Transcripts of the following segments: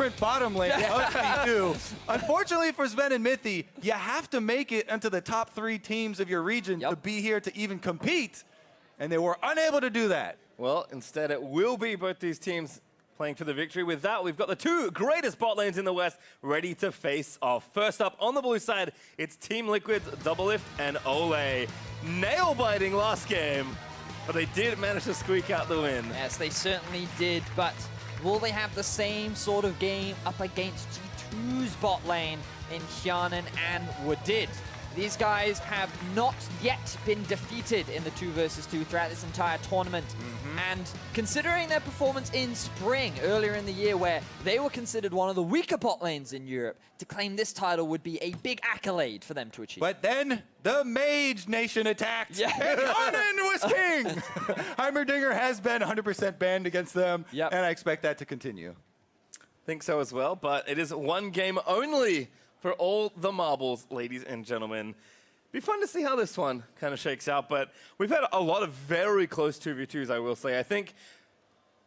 current bottom lane of V2. Unfortunately for Sven and Mithy, you have to make it into the top 3 teams of your region to be here to even compete, and they were unable to do that. Well, instead it will be both these teams playing for the victory. With that, we've got the 2 greatest bot lanes in the West ready to face off. First up, on the blue side, it's Team Liquid's Doublelift and Olleh. Nail-biting last game, but they did manage to squeak out the win. Yes, they certainly did, but will they have the same sort of game up against G2's bot lane in Hjarnan and Wadid? These guys have not yet been defeated in the 2 versus 2 throughout this entire tournament. And considering their performance in spring, earlier in the year, where they were considered one of the weaker bot lanes in Europe, to claim this title would be a big accolade for them to achieve. But then the Mage Nation attacked, and Hjarnan was king! Heimerdinger has been 100% banned against them, and I expect that to continue. Think so as well, but it is 1 game only for all the marbles, ladies and gentlemen. Be fun to see how this one kind of shakes out, but we've had a lot of very close 2v2s, I will say. I think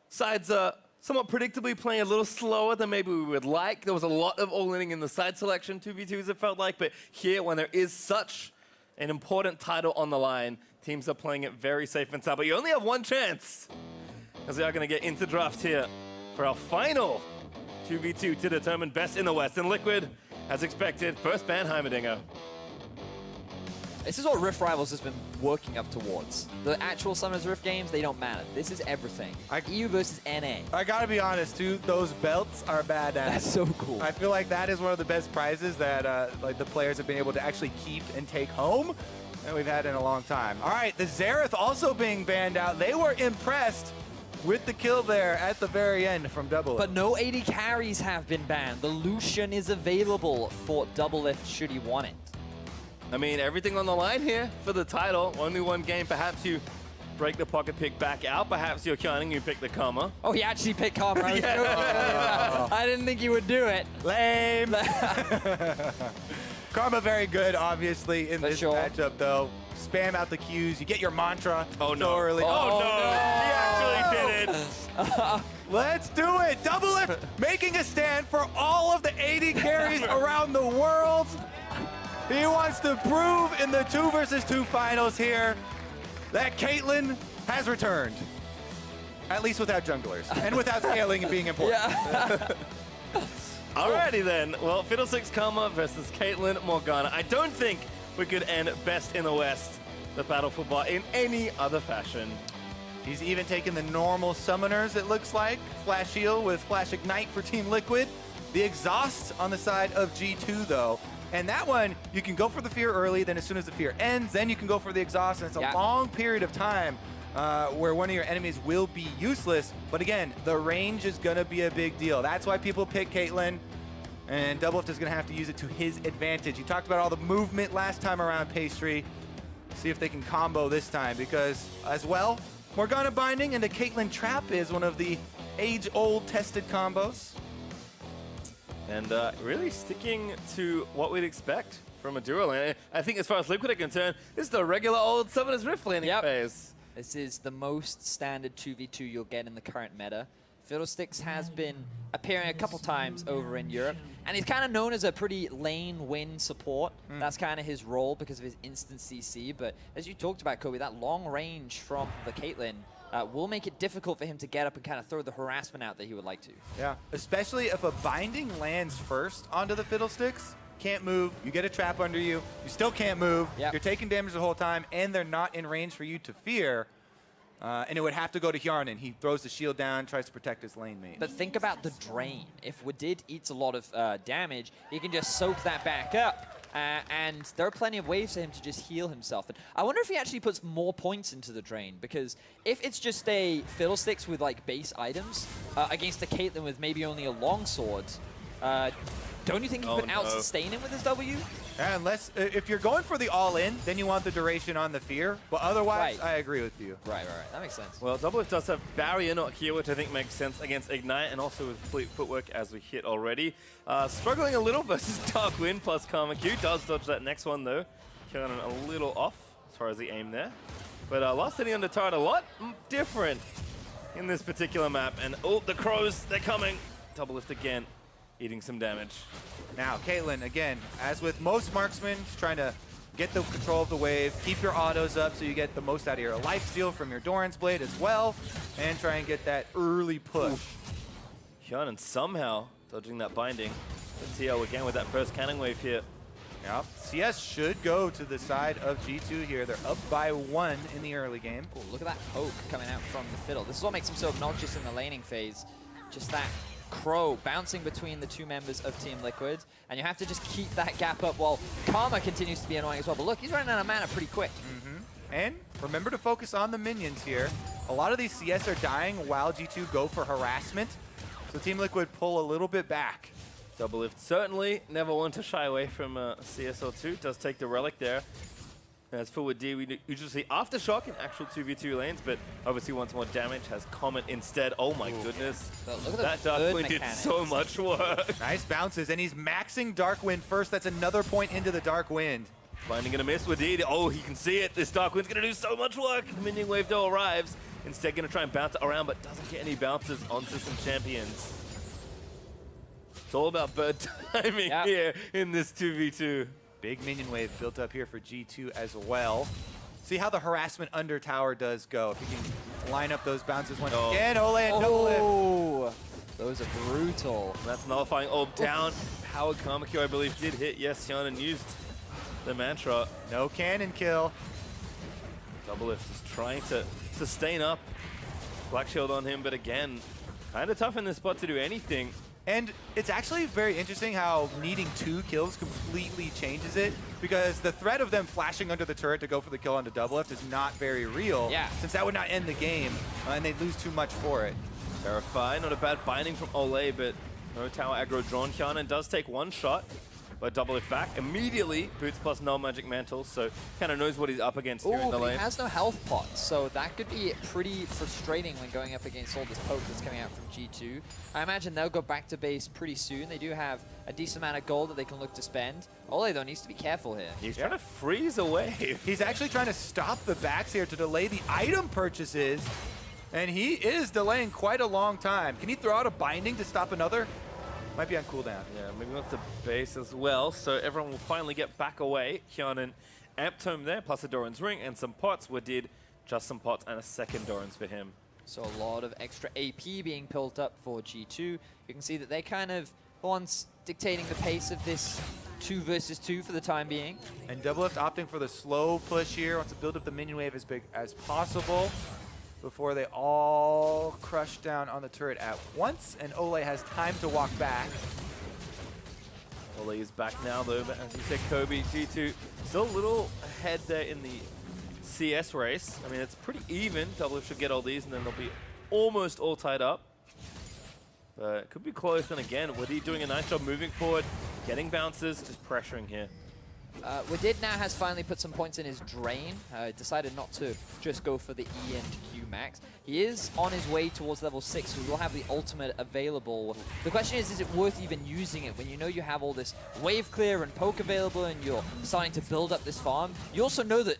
sides are somewhat predictably playing a little slower than maybe we would like. There was a lot of all-inning in the side selection 2v2s, it felt like, but here, when there is such an important title on the line, teams are playing it very safe and sound. But you only have 1 chance, as we are going to get into draft here for our final 2v2 to determine best in the West. And Liquid, as expected, first ban Heimerdinger. This is what Rift Rivals has been working up towards. The actual Summoners Rift games, they don't matter. This is everything. EU versus NA. I gotta be honest, too, those belts are badass. That's so cool. I feel like that is one of the best prizes that like the players have been able to actually keep and take home that we've had in a long time. All right, the Xerath also being banned out. They were impressed with the kill there at the very end from Doublelift. But no AD carries have been banned. The Lucian is available for Doublelift should he want it. I mean, everything on the line here for the title. Only 1 game. Perhaps you break the pocket pick back out. Perhaps you're Hjarnan, you pick the Karma. Oh, he actually picked Karma. I didn't think he would do it. Lame. Karma very good, obviously, in this matchup, though. Spam out the Qs. You get your mantra so early. Oh, no. He actually did it. Let's do it. Doublelift making a stand for all of the AD carries around the world. He wants to prove in the 2 versus 2 finals here that Caitlyn has returned. At least without junglers and without scaling being important. Alrighty then. Well, Fiddlesticks Karma versus Caitlyn Morgana. I don't think we could end best in the West, the battle for bot, in any other fashion. He's even taken the normal summoners, it looks like. Flash Heal with Flash Ignite for Team Liquid. The Exhaust on the side of G2, though. And that one, you can go for the Fear early, then as soon as the Fear ends, then you can go for the Exhaust, and it's a long period of time where one of your enemies will be useless. But again, the range is going to be a big deal. That's why people pick Caitlyn, and Doublelift is going to have to use it to his advantage. You talked about all the movement last time around, Pastry. See if they can combo this time, because as well, Morgana Binding into Caitlyn Trap is one of the age-old tested combos. And really sticking to what we'd expect from a duo lane. I think as far as Liquid are concerned, this is the regular old Summoners Rift laning phase. This is the most standard 2v2 you'll get in the current meta. Fiddlesticks has been appearing a couple times over in Europe, and he's kind of known as a pretty lane win support. That's kind of his role because of his instant CC, but as you talked about, Kobe, that long range from the Caitlyn will make it difficult for him to get up and kind of throw the harassment out that he would like to. Yeah, especially if a binding lands first onto the Fiddlesticks. Can't move, you get a trap under you, you still can't move, you're taking damage the whole time, and they're not in range for you to fear. And it would have to go to Hjarnan. He throws the shield down, tries to protect his lane mate. But think about the drain. If Wadid eats a lot of damage, he can just soak that back up. And there are plenty of ways for him to just heal himself. And I wonder if he actually puts more points into the drain, because if it's just a Fiddlesticks with like base items against a Caitlyn with maybe only a longsword, don't you think he could out-sustain him with his W? Yeah, unless, if you're going for the all-in, then you want the duration on the fear. But otherwise, I agree with you. Right. That makes sense. Well, Doublelift does have Barrier not here, which I think makes sense against Ignite, and also with Fleet Footwork as we hit already. Struggling a little versus Dark Wind plus Karma Q. Does dodge that next one, though. Hjarnan a little off as far as the aim there. But last hitting on the turret a lot different in this particular map. And, oh, the Crows, they're coming. Doublelift again. eating some damage. Now, Caitlyn, again, as with most marksmen, just trying to get the control of the wave, keep your autos up so you get the most out of your life steal from your Doran's Blade as well, and try and get that early push. Hjarnan somehow dodging that binding. Let's see how again with that first cannon wave here. Yep. CS should go to the side of G2 here. They're up by 1 in the early game. Oh, look at that poke coming out from the fiddle. This is what makes him so obnoxious in the laning phase. Just that crow bouncing between the two members of Team Liquid, and you have to just keep that gap up while Karma continues to be annoying as well. But look, he's running out of mana pretty quick. And remember to focus on the minions here. A lot of these CS are dying while G2 go for harassment, so Team Liquid pull a little bit back. Doublelift certainly never want to shy away from CSL2. Does take the relic there. As for Wadid, we usually see Aftershock in actual 2v2 lanes, but obviously wants more damage, has Comet instead. Oh my goodness. But look at That Dark bird Wind did mechanics. so much work. Nice bounces, and he's maxing Dark Wind first. That's another point into the Dark Wind. Finding gonna miss Wadid. Oh, he can see it. This Dark Wind's gonna do so much work. Minion Wave though arrives. Instead gonna try and bounce it around, but doesn't get any bounces onto some champions. It's all about bird timing here in this 2v2. Big minion wave built up here for G2 as well. See how the harassment under tower does go. If you can line up those bounces once again. Olleh and Doublelift. Oh, those are brutal. That's nullifying orb down. Powered Karma Q, I believe, did hit. Yes, Hjarnan used the mantra. No cannon kill. Doublelift is trying to sustain up. Black Shield on him, but again, kind of tough in this spot to do anything. And it's actually very interesting how needing 2 kills completely changes it, because the threat of them flashing under the turret to go for the kill onto Doublelift is not very real, since that would not end the game, and they'd lose too much for it. Verify, not a bad binding from Olleh, but no tower aggro drawn. Hjarnan does take one shot, but Doublelift back immediately. Boots plus null magic mantles, so kind of knows what he's up against here in the but lane. he has no health pots, so that could be pretty frustrating when going up against all this poke that's coming out from G2. I imagine they'll go back to base pretty soon. They do have a decent amount of gold that they can look to spend. Olleh, though, needs to be careful here. He's trying to freeze a wave. He's actually trying to stop the backs here to delay the item purchases, and he is delaying quite a long time. Can he throw out a binding to stop another? Might be on cooldown. Yeah, moving off the base as well, so everyone will finally get back away. Hjarnan amped home there, plus a Doran's Ring and some pots. Wadid just some pots and a second Doran's for him. So a lot of extra AP being built up for G2. You can see that they're kind of the ones dictating the pace of this 2 versus 2 for the time being. And Doublelift opting for the slow push here, wants to build up the minion wave as big as possible before they all crush down on the turret at once, and Olleh has time to walk back. Olleh is back now though, but as you said, Kobe, G2 still a little ahead there in the CS race. I mean, it's pretty even. Doublelift should get all these and then they'll be almost all tied up. But it could be close, and again, Wadid doing a nice job moving forward, getting bounces, just pressuring here. Wadid now has finally put some points in his drain. Decided not to just go for the E and Q max. He is on his way towards level 6, so we will have the ultimate available. The question is it worth even using it when you know you have all this wave clear and poke available and you're starting to build up this farm? You also know that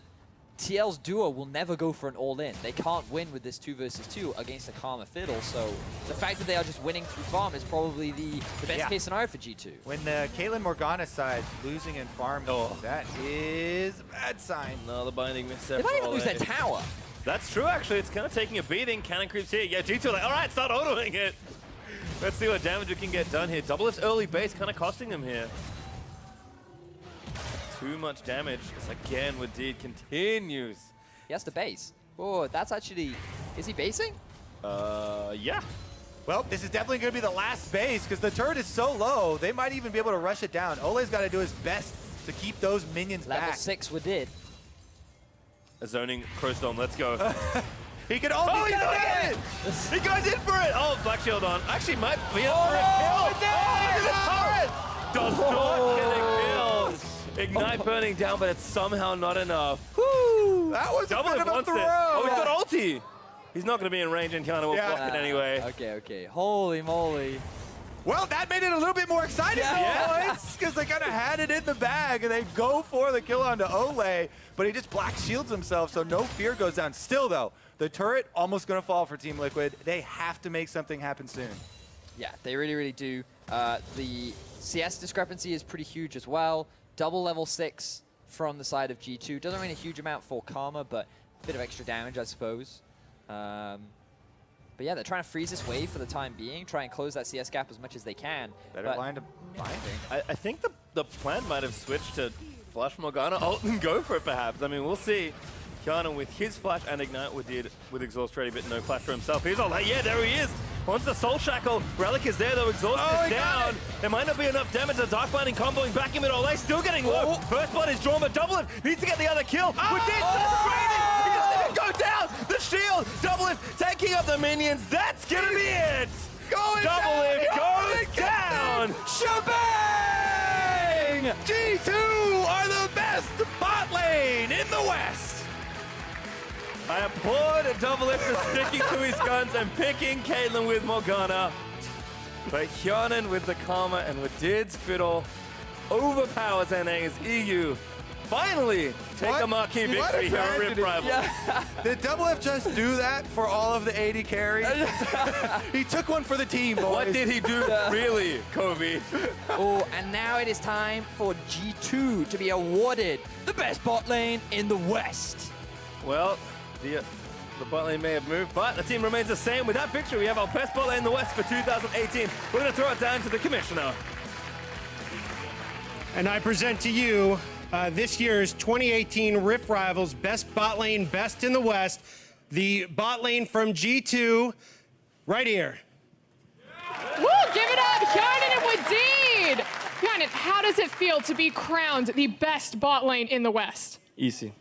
TL's duo will never go for an all-in. They can't win with this 2 versus 2 against a Karma Fiddle, so the fact that they are just winning through farm is probably the best case scenario for G2. When the Caitlyn Morgana side losing in farm, that is a bad sign. Another binding miss there. They might even lose their tower. That's true, actually. It's kind of taking a beating. Cannon creeps here. Yeah, G2 like, all right, start autoing it. Let's see what damage we can get done here. Doublelift's early base kind of costing them here. Too much damage. It's again, Wadid continues. He has to base. Oh, that's actually... Is he basing? Yeah. Well, this is definitely going to be the last base because the turret is so low, they might even be able to rush it down. Olleh's got to do his best to keep those minions Level back. 6 Wadid. A zoning Crowstorm, let's go. He can only he's doing it! He goes in for it! Oh, Black Shield on. Actually, might be up for a kill. Look at the turret! Does not get a kill. Ignite burning down, but it's somehow not enough. Woo! That was a bit Doublelift of a wants throw. it. Oh, he's got ulti. He's not going to be in range, and Hjarnan will block it anyway. Okay. Holy moly. Well, that made it a little bit more exciting because they kind of had it in the bag, and they go for the kill onto Olleh, but he just black shields himself, so no fear goes down. Still, though, the turret almost going to fall for Team Liquid. They have to make something happen soon. Yeah, they really, really do. The CS discrepancy is pretty huge as well. Double level 6 from the side of G2. Doesn't mean a huge amount for Karma, but a bit of extra damage, I suppose. But yeah, they're trying to freeze this wave for the time being, try and close that CS gap as much as they can. Better blind to binding. I think the plan might have switched to Flash Morgana, ult and go for it perhaps. I mean, we'll see. Hjarnan with his flash and ignite Wadid with exhaust ready, but no flash for himself. He's all like, yeah, there he is. Once the Soul Shackle, Relic is there though, exhaust is down. It might not be enough damage. The Dark Binding comboing back him at Olleh, still getting low. First blood is drawn, but Doublelift needs to get the other kill. Wadid celebrating. He doesn't even go down. The shield, Doublelift taking up the minions. That's gonna be it. Doublelift goes down. Shebang! G2 are the best bot lane in the West. I applaud Doublelift for sticking to his guns and picking Caitlyn with Morgana. But Hjarnan with the Karma and Wadid's Fiddle overpowers NA's EU. Finally, take a marquee victory here at Rip Rival. Yeah. Did Doublelift just do that for all of the 80 carries? He took one for the team, boys. What did he do really, Kobe? Oh, and now it is time for G2 to be awarded the best bot lane in the West. Well, the bot lane may have moved, but the team remains the same. With that victory, we have our best bot lane in the West for 2018. We're going to throw it down to the commissioner. And I present to you this year's 2018 Rift Rivals Best Bot Lane, Best in the West. The bot lane from G2, right here. Woo, give it up, Hjarnan and Wadid! Hjarnan, how does it feel to be crowned the best bot lane in the West? Easy.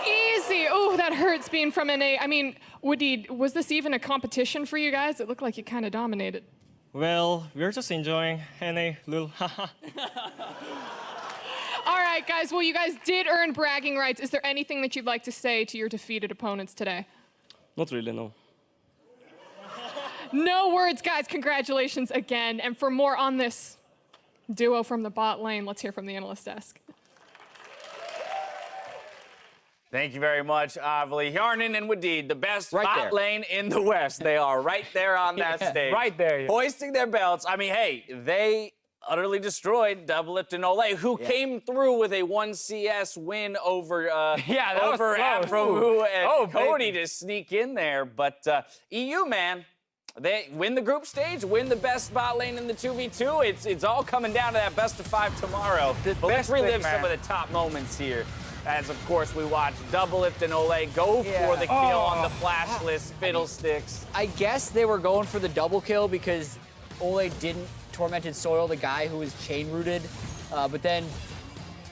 Easy. Oh, that hurts being from NA. I mean, Wadid, was this even a competition for you guys? It looked like you kind of dominated. Well, we're just enjoying NA, lul. All right, guys. Well, you guys did earn bragging rights. Is there anything that you'd like to say to your defeated opponents today? Not really, no. No words, guys. Congratulations again. And for more on this duo from the bot lane, let's hear from the analyst desk. Thank you very much, Avli. Hjarnan and Wadid, the best Right bot there. lane in the West. They are right there on that stage. Right there, yeah. Hoisting their belts. I mean, hey, they utterly destroyed Doublelift and Olleh, who came through with a 1 CS win over Yeah, that was over close. Afrohu and Oh, Cody baby. to sneak in there. But EU, man, they win the group stage, win the best bot lane in the 2v2. It's all coming down to that best of 5 tomorrow. But let's best thing, relive man. some of the top moments here. As, of course, we watch Doublelift and Olleh go for the kill on the flashless Fiddlesticks. I guess they were going for the double kill because Olleh didn't Tormented Soil the guy who was chain rooted, but then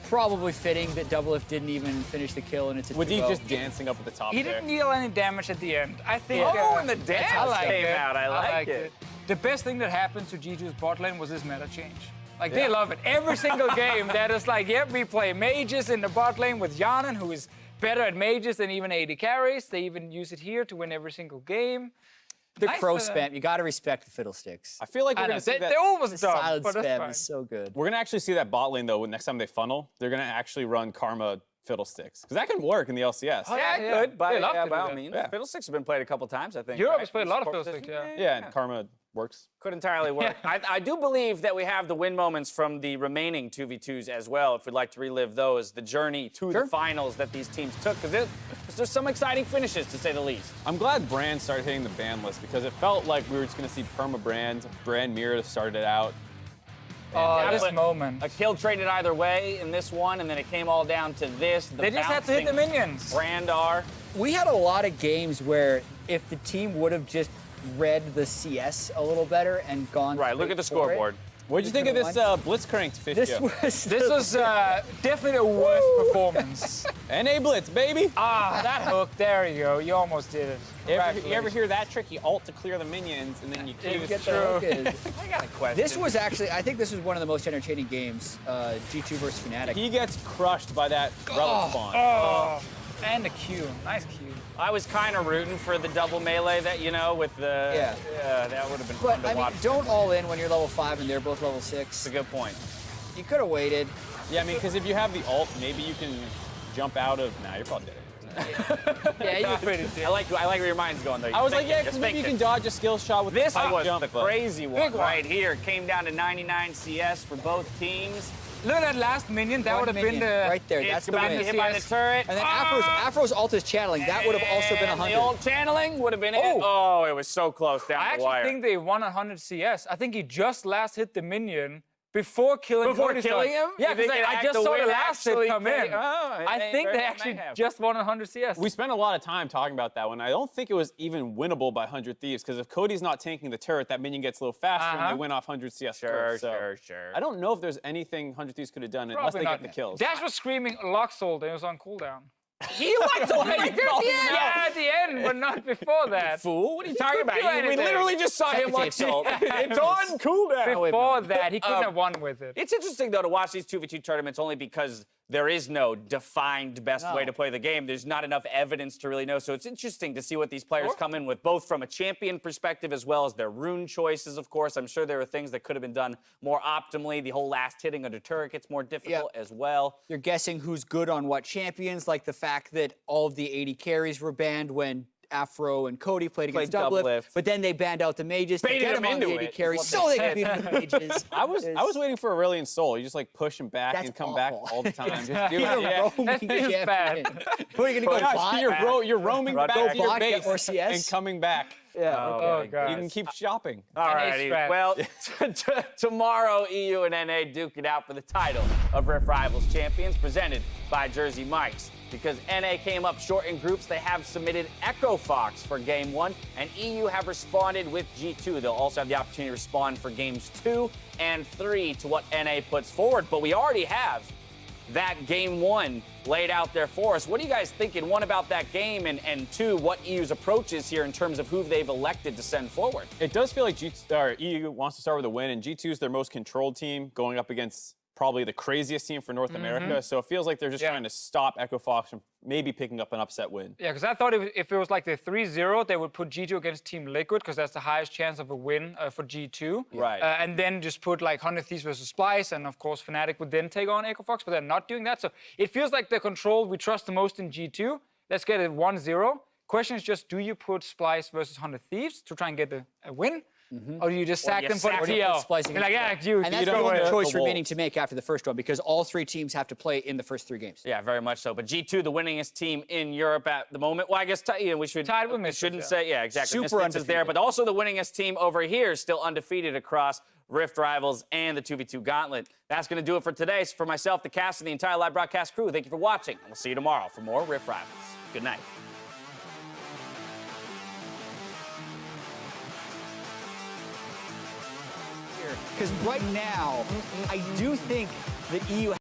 probably fitting that Doublelift didn't even finish the kill and it's a 2-0. Wadid just dancing up at the top He there. didn't deal any damage at the end. I think. Oh, and the dance I like came it. out. I like it. The best thing that happened to G2's bot lane was this meta change. Like, they love it. Every single game, that is like, yep, we play mages in the bot lane with Hjarnan, who is better at mages than even AD carries. They even use it here to win every single game. The Nice crow for them. spam, you gotta respect the Fiddlesticks. I feel like we're I know, gonna see that. they always The dumb, silent but that's spam fine. is so good. We're gonna actually see that bot lane though. Next time they funnel, they're gonna actually run Karma Fiddlesticks because that can work in the LCS. Yeah, yeah. good. By, They love to do all that. means. Yeah. Fiddlesticks have been played a couple times, I think. Europe right? has played a lot of Support Fiddlesticks, position. yeah. Yeah, and Karma works. Could entirely work. I do believe that we have the win moments from the remaining 2v2s as well, if we'd like to relive those, the journey to the finals that these teams took, because there's some exciting finishes, to say the least. I'm glad Brand started hitting the ban list because it felt like we were just gonna see Perma Brand Mira to start it out. Oh, this but moment. A kill traded either way in this one, and then it came all down to this. The They just had to hit the bouncing minions. Brandar. We had a lot of games where if the team would have just read the CS a little better and gone Right, look at the straight for it, scoreboard. What'd you think of this Blitzcranked fish? This was This was definitely the worst performance. NA Blitz, baby. That hook, there you go. You almost did it. You ever hear that trick? You ult to clear the minions, and then you Yeah, Q. you get True. the hook in. I got a question. This was actually, I think this was one of the most entertaining games, G2 versus Fnatic. He gets crushed by that relic spawn. Oh, and the Q. Nice Q. I was kind of rooting for the double melee that, you know, with the... Yeah. that would have been But fun to I mean, watch. don't all in when you're level 5 and they're both level 6. That's a good point. You could have waited. Yeah, I mean, because if you have the ult, maybe you can jump out of. Nah, you're probably dead. Yeah, you're Pretty I like where your mind's going, though. I was like, yeah, Just maybe you think can dodge a skill shot with This the high was jump, the but- crazy one Big one. right here. Came down to 99 CS for both teams. Look at that last minion. That One would have been minion the right there. It's That's the about to win. hit by the turret. And then Afro's ult is channeling. That would have also been And 100. The old channeling would have been it. Oh. Oh, it was so close down I the wire. actually think they won 100 CS. I think he just last hit the minion before killing Before Cody's killing dog. him? Yeah, You think because it I just the saw the win last hit actually come came- in. Oh, I think very they well actually may have. just won 100 CS. We spent a lot of time talking about that one. I don't think it was even winnable by 100 Thieves, because if Cody's not tanking the turret, that minion gets a little faster and they win off 100 CS Sure, first. sure. I don't know if there's anything 100 Thieves could have done unless Probably they not. get the kills. Dash was screaming Luxol and it was on cooldown. He liked to wait Yeah, at the end, but not before that. Fool, what are you talking about? do We anything. literally just saw him like so. It's on cooldown. Before that, he couldn't have won with it. It's interesting, though, to watch these 2v2 tournaments only because there is no defined best way to play the game. There's not enough evidence to really know. So it's interesting to see what these players come in with, both from a champion perspective as well as their rune choices, of course. I'm sure there are things that could have been done more optimally. The whole last hitting of the turret gets more difficult as well. You're guessing who's good on what champions, like the fact that all of the 80 carries were banned when Afro and Cody played against Doublelift, but then they banned out the mages to Baited get them them on the into 80 it, carries is so what they they could beat the mages. I was waiting for Aurelion Soul. You just like push him back That's and come back awful. all the time. Just do He's it. a Yeah. roaming That feels champion. bad. Who are you going to go Gosh, bot? you're roaming Run back back. to your Bot, get base more CS? and coming back. Yeah. Oh, God. You can keep shopping. All righty. strat. Well, tomorrow, EU and NA duke it out for the title of Rift Rivals Champions, presented by Jersey Mike's. Because NA came up short in groups, they have submitted Echo Fox for Game 1, and EU have responded with G2. They'll also have the opportunity to respond for Games 2 and 3 to what NA puts forward. But we already have that Game 1 laid out there for us. What are you guys thinking, one, about that game, and two, what EU's approach is here in terms of who they've elected to send forward? It does feel like EU wants to start with a win, and G2 is their most controlled team going up against probably the craziest team for North America. So it feels like they're just trying to stop Echo Fox from maybe picking up an upset win. Yeah, because I thought if it was like the 3-0, they would put G2 against Team Liquid, because that's the highest chance of a win for G2. Right. And then just put like 100 Thieves versus Splice, and of course Fnatic would then take on Echo Fox, but they're not doing that. So it feels like the control we trust the most in G2. Let's get it 1-0. Question is just, do you put Splice versus 100 Thieves to try and get a win? Or do you just sack them for the PL? You're like, yeah, you And that's the go only ahead. choice remaining to make after the first one, because all three teams have to play in the first 3 games. Yeah, very much so. But G2, the winningest team in Europe at the moment. Well, I guess we should Tied with Misfits, shouldn't yeah. say, yeah, exactly. Super Misfits is there, undefeated. but also the winningest team over here, still undefeated across Rift Rivals and the 2v2 Gauntlet. That's going to do it for today. So for myself, the cast, and the entire live broadcast crew, thank you for watching. And we'll see you tomorrow for more Rift Rivals. Good night. Because right now, I do think that EU